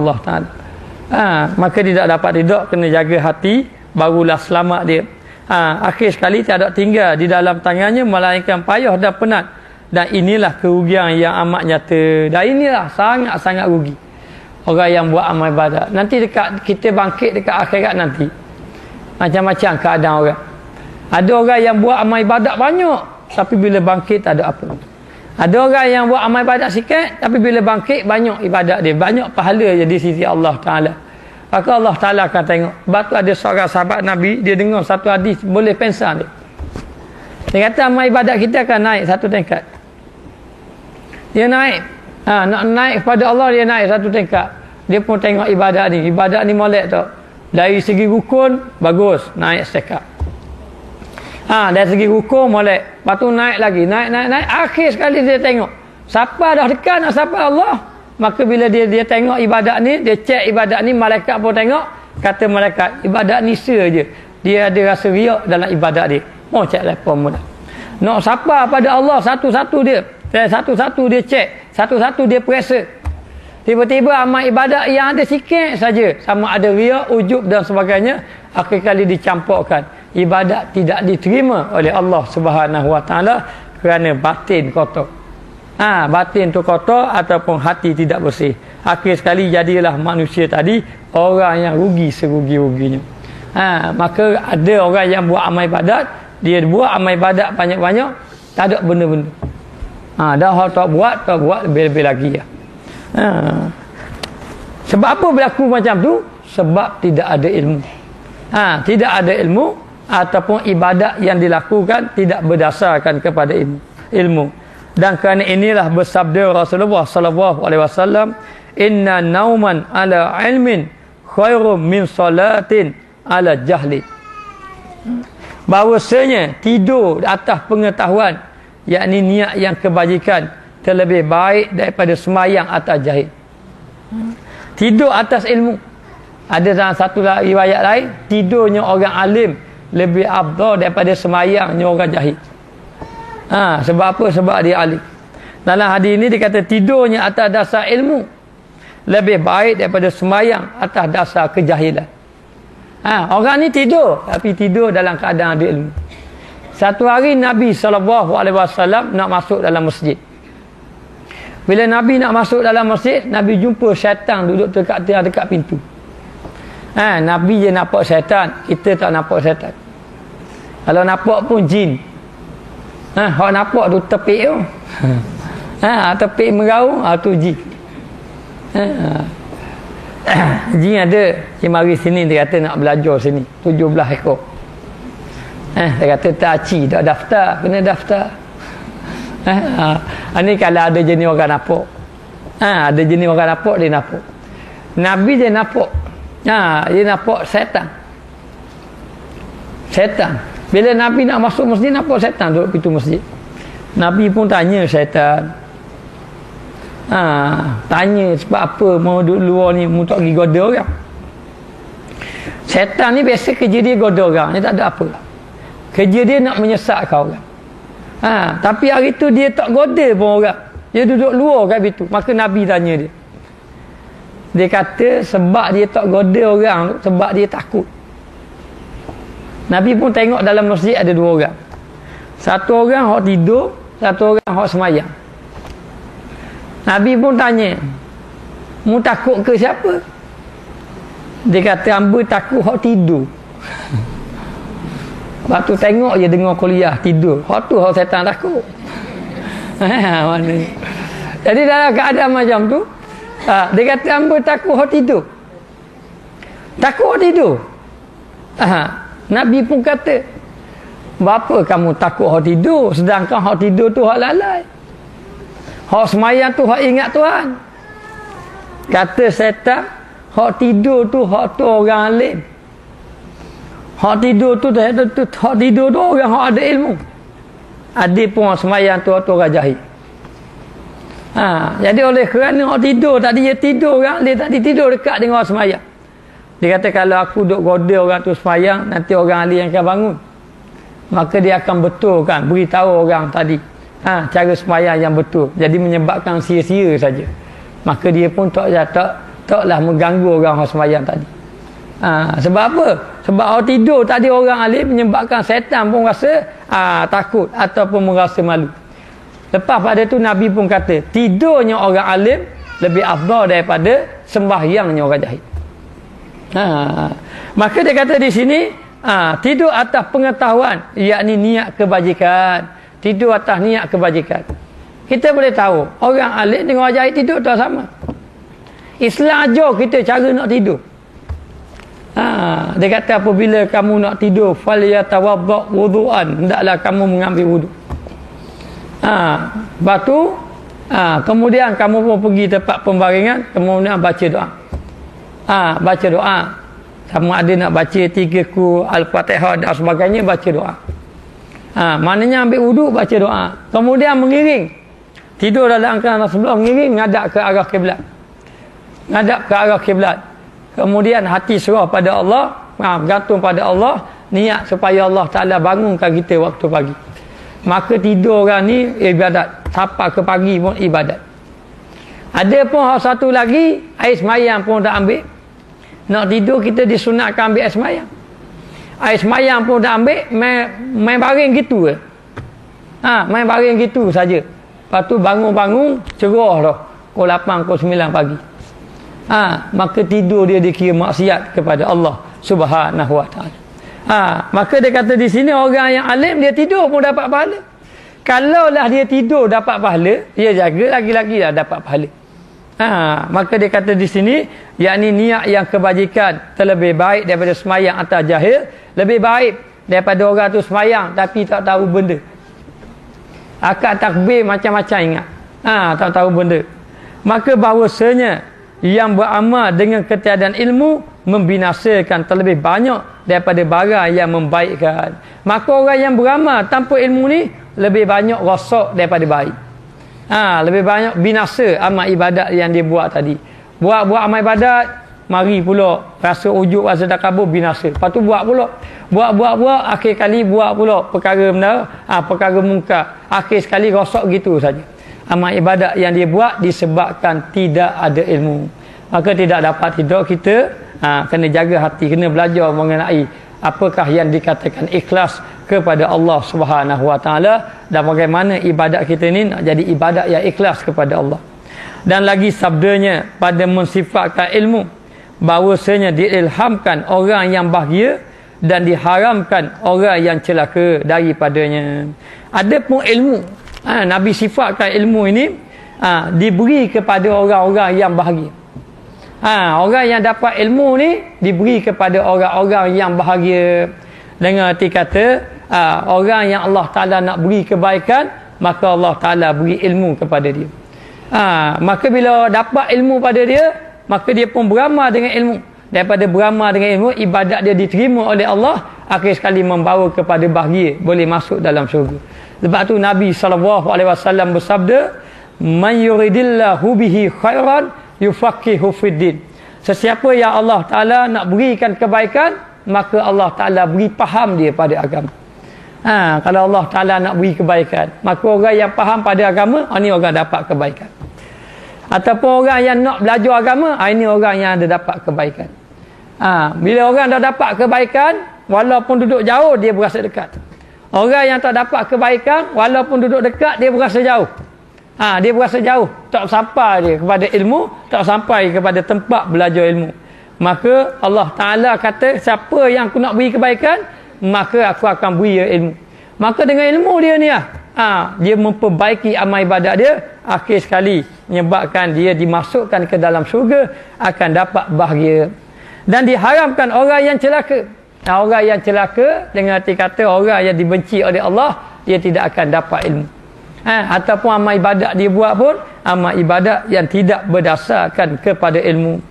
Allah Ta'ala. Maka dia tak dapat ridha, kena jaga hati, barulah selamat dia. Akhir sekali tidak tinggal di dalam tangannya melainkan payah dan penat. Dan inilah kerugian yang amat nyata. Dan inilah sangat-sangat rugi orang yang buat amal ibadat. Nanti dekat kita bangkit dekat akhirat nanti, macam-macam keadaan orang. Ada orang yang buat amal ibadat banyak, tapi bila bangkit tak ada apa. Ada orang yang buat amal ibadat sikit, tapi bila bangkit banyak ibadat dia, banyak pahala je di sisi Allah Ta'ala. Maka Allah Ta'ala akan tengok. Sebab tu ada seorang sahabat Nabi, dia dengar satu hadis, boleh pensan dia. Dia kata amal ibadat kita akan naik satu tingkat. Dia naik. Nak naik kepada Allah, dia naik satu tingkat. Dia pun tengok ibadat ni. Ibadat ni molek tak? Dari segi rukun, bagus. Naik setingkat. Dari segi rukun, molek. Lepas tu naik lagi. Naik. Akhir sekali dia tengok. Siapa dah dekat nak sampai Allah. Maka bila dia tengok ibadat ni, dia cek ibadat ni, malaikat pun tengok. Kata malaikat, ibadat ni je. Dia ada rasa riak dalam ibadat dia. Mau cek telefon mudah. Nak siapa pada Allah, satu-satu dia. Satu-satu dia cek, satu-satu dia periksa. Tiba-tiba amal ibadat yang ada sikit saja, sama ada riak, ujub dan sebagainya, akhir kali dicampurkan. Ibadat tidak diterima oleh Allah Subhanahu Wa Taala kerana batin kotor. Batin tu kotor ataupun hati tidak bersih. Akhir sekali jadilah manusia tadi orang yang rugi serugi-ruginya. Maka ada orang yang buat amal ibadat, dia buat amal ibadat banyak-banyak, tak ada benda-benda. Dah orang tak buat lebih-lebih lagi ya. Sebab apa berlaku macam tu? Sebab tidak ada ilmu. Tidak ada ilmu ataupun ibadat yang dilakukan tidak berdasarkan kepada ilmu. Dan kerana inilah bersabda Rasulullah sallallahu alaihi wasallam, inna nauman ala ilmin khairum min salatin ala jahli. Bahawasanya tidur di atas pengetahuan, yakni niat yang kebajikan, terlebih baik daripada semayang atas jahil. Tidur atas ilmu. Ada dalam satu riwayat lain, tidurnya orang alim lebih afdal daripada semayangnya orang jahil. Sebab apa? Sebab dia alim. Dalam hadis ini dikata tidurnya atas dasar ilmu lebih baik daripada semayang atas dasar kejahilan. Orang ni tidur, tapi tidur dalam keadaan ada ilmu. Satu hari Nabi SAW nak masuk dalam masjid. Bila Nabi nak masuk dalam masjid, Nabi jumpa syaitan duduk dekat pintu. Nabi je nampak syaitan, kita tak nampak syaitan. Kalau nampak pun jin. Hak nampak tu tepik tu. Tepik meraung, tu jin. Jin ada, dia mari sini, dia kata nak belajar sini, 17 ekor. Dia kata tak aci, tak daftar, kena daftar. Ini kalau ada jenis orang nampak. Ada jenis orang nampak, dia nampak. Nabi dia nampak. Dia nampak setan. Bila Nabi nak masuk masjid, nampak setan duduk pintu masjid. Nabi pun tanya setan. Tanya sebab apa mau duduk luar ni, mau tak pergi goda orang. Setan ni biasa kerja dia goda orang, dia tak ada apa. Kerja dia nak menyesatkan orang. Tapi hari tu dia tak goda pun orang. Dia duduk luar kat situ. Maka Nabi tanya dia. Dia kata sebab dia tak goda orang, sebab dia takut. Nabi pun tengok dalam masjid ada dua orang. Satu orang hok tidur, satu orang hok semayang. Nabi pun tanya, mu takut ke siapa? Dia kata hamba takut hok tidur. Lepas tu tengok je dengar kuliah tidur. Hak tu hak setan takut. Mana? Jadi dalam keadaan macam tu, dia kata hamba takut hak tidur. Takut hak tidur. Nabi pun kata, berapa kamu takut hak tidur, sedangkan hak tidur tu hak lalai. Hak semayang tu hak ingat Tuhan. Kata setan, hak tidur tu hak tu orang alim. Hak tidur tu hak tidur tu orang hak ada ilmu. Ada pun semayang tu orang jahil. Jadi oleh kerana hak tidur tadi, dia tidur orang, dia tadi tidur dekat dengan orang semayang. Dia kata kalau aku duduk goda orang tu semayang, nanti orang ahli yang akan bangun. Maka dia akan betulkan, beritahu orang tadi cara semayang yang betul. Jadi menyebabkan sia-sia saja. Maka dia pun tak taklah mengganggu orang sembahyang tadi. Sebab apa? Sebab orang tidur tadi orang alim menyebabkan setan pun rasa takut ataupun merasa malu. Lepas pada tu Nabi pun kata, tidurnya orang alim lebih afdal daripada sembahyangnya orang jahil. Maka dia kata di sini, tidur atas pengetahuan, yakni niat kebajikan. Tidur atas niat kebajikan. Kita boleh tahu orang alim dengan orang jahil tidur tak sama. Islam ajar kita cara nak tidur. Dia kata apabila kamu nak tidur, falyatawadda wudu'an, hendaklah kamu mengambil wuduk. Lepas tu kemudian kamu pun pergi tempat pembaringan, kemudian baca doa. Baca doa. Kamu ada nak baca 3 ku Al-Fatihah dan sebagainya, baca doa. Maknanya ambil wuduk, baca doa. Kemudian mengiring. Tidur dalam keadaan sebelah mengiring, ngadap ke arah kiblat. Ngadap ke arah kiblat. Kemudian hati serah pada Allah, bergantung pada Allah, niat supaya Allah Ta'ala bangunkan kita waktu pagi. Maka tidur orang ni ibadat, sampai ke pagi pun ibadat. Ada pun satu lagi, air semayang pun tak ambil. Nak tidur kita disunatkan ambil air semayang. Air semayang pun tak ambil, main baring gitu ke. Main baring gitu saja. Lepas tu bangun-bangun cerah dah pukul 8, pukul 9 pagi. Maka tidur dia dikira maksiat kepada Allah Subhanahu wa taala. Maka dia kata di sini orang yang alim dia tidur pun dapat pahala. Kalaulah dia tidur dapat pahala, dia jaga lagi-lagi dah dapat pahala. Maka dia kata di sini, yakni niat yang kebajikan terlebih baik daripada semayang atas jahil, lebih baik daripada orang tu semayang tapi tak tahu benda. Akad takbir macam-macam ingat. Tak tahu benda. Maka bahawasanya yang beramal dengan ketiadaan ilmu membinasakan terlebih banyak daripada barang yang membaikkan. Maka orang yang beramal tanpa ilmu ni lebih banyak rosak daripada baik. Lebih banyak binasa amal ibadat yang dia buat tadi. Buat amal ibadat, mari pula rasa ujub, rasa takabur, binasa. Lepas tu buat pula. Buat, akhir kali buat pula perkara benar, perkara mungkar. Akhir sekali rosak gitu saja. Amal ibadat yang dia buat disebabkan tidak ada ilmu. Maka tidak dapat tidur kita, kena jaga hati, kena belajar mengenai apakah yang dikatakan ikhlas kepada Allah Subhanahu wa taala dan bagaimana ibadat kita ni nak jadi ibadat yang ikhlas kepada Allah. Dan lagi sabdanya pada mensifatkan ilmu, bahawasanya diilhamkan orang yang bahagia dan diharamkan orang yang celaka daripadanya. Adapun ilmu, Nabi sifatkan ilmu ini diberi kepada orang-orang yang bahagia. Orang yang dapat ilmu ni diberi kepada orang-orang yang bahagia. Dengan arti kata, orang yang Allah Ta'ala nak beri kebaikan, maka Allah Ta'ala beri ilmu kepada dia. Maka bila dapat ilmu pada dia, maka dia pun beramal dengan ilmu. Daripada beramal dengan ilmu, ibadat dia diterima oleh Allah, akhir sekali membawa kepada bahagia, boleh masuk dalam syurga. Sebab tu Nabi SAW bersabda, man yuridillahu bihi khairan yufaqihu fiddin. Sesiapa yang Allah Ta'ala nak berikan kebaikan, maka Allah Ta'ala beri faham dia pada agama. Kalau Allah Ta'ala nak beri kebaikan, maka orang yang faham pada agama, ini orang dapat kebaikan. Ataupun orang yang nak belajar agama, ini orang yang ada dapat kebaikan. Bila orang dah dapat kebaikan, walaupun duduk jauh, dia berasa dekat. Orang yang tak dapat kebaikan, walaupun duduk dekat, dia berasa jauh. Dia berasa jauh, tak sampai dia kepada ilmu, tak sampai kepada tempat belajar ilmu. Maka Allah Ta'ala kata, siapa yang aku nak beri kebaikan, maka aku akan beri dia ilmu. Maka dengan ilmu dia ni dia memperbaiki amal ibadat dia, akhir sekali menyebabkan dia dimasukkan ke dalam syurga, akan dapat bahagia. Dan diharamkan orang yang celaka. Orang yang celaka dengan arti kata orang yang dibenci oleh Allah, dia tidak akan dapat ilmu. Ataupun amal ibadat dia buat pun amal ibadat yang tidak berdasarkan kepada ilmu.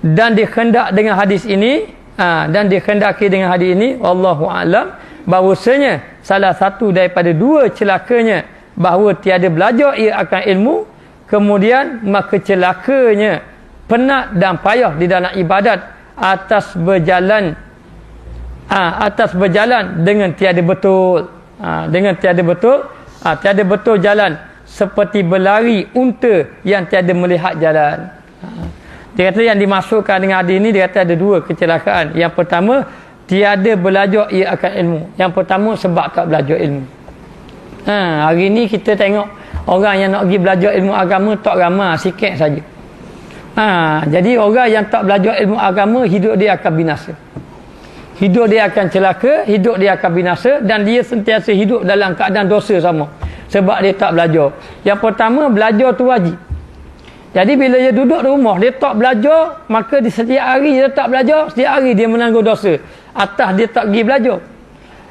Dan dikhendak dengan hadis ini, dan dikhendaki dengan hadis ini, wallahu a'lam, bahawasanya salah satu daripada dua celakanya bahawa tiada belajar ia akan ilmu, kemudian maka celakanya penat dan payah di dalam ibadat atas berjalan dengan tiada betul. Dengan tiada betul, tiada betul jalan, seperti berlari unta yang tiada melihat jalan. Dia kata yang dimasukkan dengan hadis ni, dia kata ada dua kecelakaan. Yang pertama, tiada belajar ia akan ilmu. Yang pertama, sebab tak belajar ilmu. Hari ni kita tengok orang yang nak pergi belajar ilmu agama tak ramai, sikit saja. Jadi orang yang tak belajar ilmu agama, hidup dia akan binasa. Hidup dia akan celaka, hidup dia akan binasa, dan dia sentiasa hidup dalam keadaan dosa sama. Sebab dia tak belajar. Yang pertama, belajar tu wajib. Jadi bila dia duduk di rumah, dia tak belajar, maka di setiap hari dia tak belajar, setiap hari dia menanggung dosa atas dia tak pergi belajar.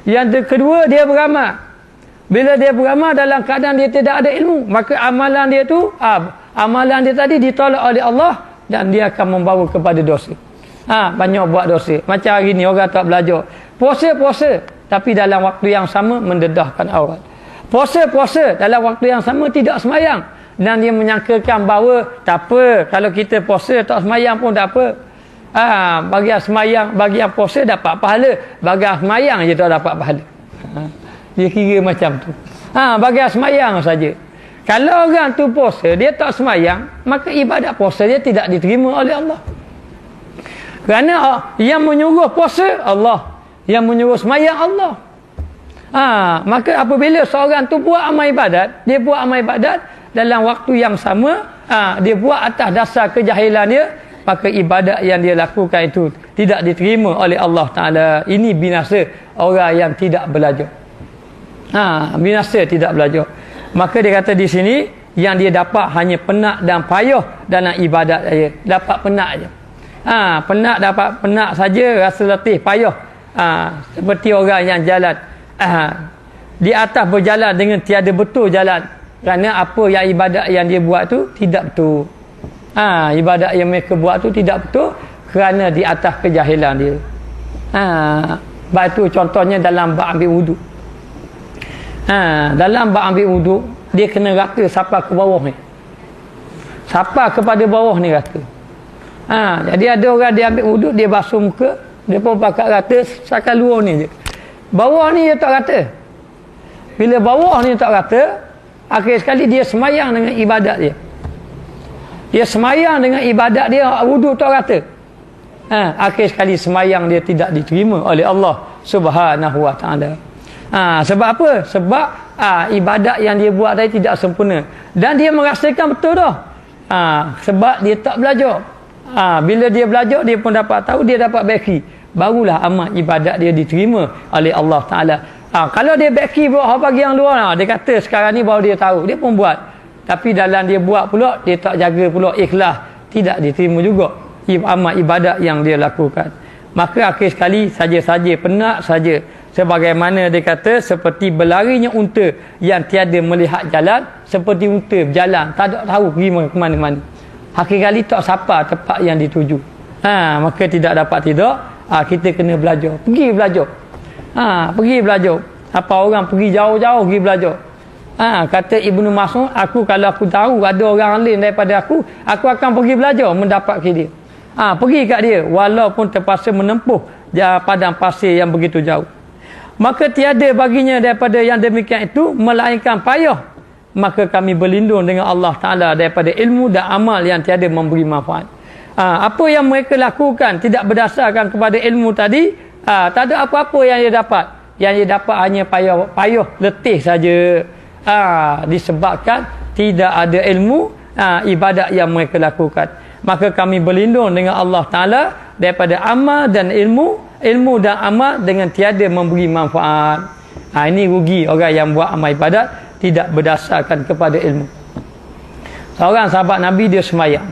Yang kedua, dia beramal. Bila dia beramal dalam keadaan dia tidak ada ilmu, maka amalan dia tu, amalan dia tadi ditolak oleh Allah, dan dia akan membawa kepada dosa. Banyak buat dosa. Macam hari ni orang tak belajar. Puasa, tapi dalam waktu yang sama mendedahkan aurat. Puasa, dalam waktu yang sama tidak semayang. Dan dia menyangkakan bahawa tak apa, kalau kita puasa tak semayang pun tak apa. Bagi yang semayang, bagi yang puasa dapat pahala, bagi yang semayang je tak dapat pahala. Dia kira macam tu. Bagi yang semayang saja. Kalau orang tu puasa, dia tak semayang, maka ibadat puasa dia tidak diterima oleh Allah. Kerana yang menyuruh puasa Allah, yang menyuruh semayang Allah. Maka apabila seorang tu buat amal ibadat, dia buat amal ibadat dalam waktu yang sama, dia buat atas dasar kejahilan dia, maka ibadat yang dia lakukan itu tidak diterima oleh Allah Ta'ala. Ini binasa orang yang tidak belajar. Binasa tidak belajar. Maka dia kata di sini, yang dia dapat hanya penat dan payah dalam ibadat saja. Dapat penat saja. Penat, dapat penat saja, rasa letih, payah. Seperti orang yang jalan di atas berjalan dengan tiada betul jalan. Kerana apa yang ibadat yang dia buat tu tidak betul. Ibadat yang mereka buat tu tidak betul kerana di atas kejahilan dia. Sebab itu contohnya dalam bab ambil wuduk. Dalam bab ambil wuduk, dia kena rata sampai ke bawah ni. Sampai kepada bawah ni rata. Jadi ada orang dia ambil wuduk, dia basuh muka, dia pun pakai rata sampai luar ni je. Bawah ni dia tak rata. Bila bawah ni tak rata, akhir sekali dia semayang dengan ibadat dia. Dia semayang dengan ibadat dia, wuduk tak rata. Akhir sekali semayang dia tidak diterima oleh Allah Subhanahu Wa Ta'ala. Sebab apa? Sebab ibadat yang dia buat tadi tidak sempurna. Dan dia merasakan betul dah. Sebab dia tak belajar. Bila dia belajar, dia pun dapat tahu, dia dapat baki. Barulah amal ibadat dia diterima oleh Allah Ta'ala. Kalau dia baki buat bagi yang luar, dia kata sekarang ni baru dia tahu, dia pun buat. Tapi dalam dia buat pula, dia tak jaga pula ikhlas, tidak diterima juga amal ibadat yang dia lakukan. Maka akhir sekali saja-saja, penat saja. Sebagaimana dia kata, seperti berlarinya unta yang tiada melihat jalan, seperti unta berjalan, tak ada tahu pergi ke mana-mana. Akhir kali tak sampai tempat yang dituju. Maka tidak dapat tidak, kita kena belajar. Pergi belajar. Pergi belajar. Apa orang pergi jauh-jauh pergi belajar. Kata Ibnu Mas'ud, kalau aku tahu ada orang lain daripada aku akan pergi belajar mendapat ke dia. Pergi kat dia walaupun terpaksa menempuh padang pasir yang begitu jauh. Maka tiada baginya daripada yang demikian itu melainkan payah. Maka kami berlindung dengan Allah Ta'ala daripada ilmu dan amal yang tiada memberi manfaat. Apa yang mereka lakukan tidak berdasarkan kepada ilmu tadi, tak ada apa-apa yang dia dapat. Yang dia dapat hanya payah letih saja. Disebabkan tidak ada ilmu ibadat yang mereka lakukan. Maka kami berlindung dengan Allah Ta'ala daripada amal dan ilmu dan amal dengan tiada memberi manfaat. Ini rugi orang yang buat amal ibadat tidak berdasarkan kepada ilmu. Seorang sahabat Nabi, dia semayang.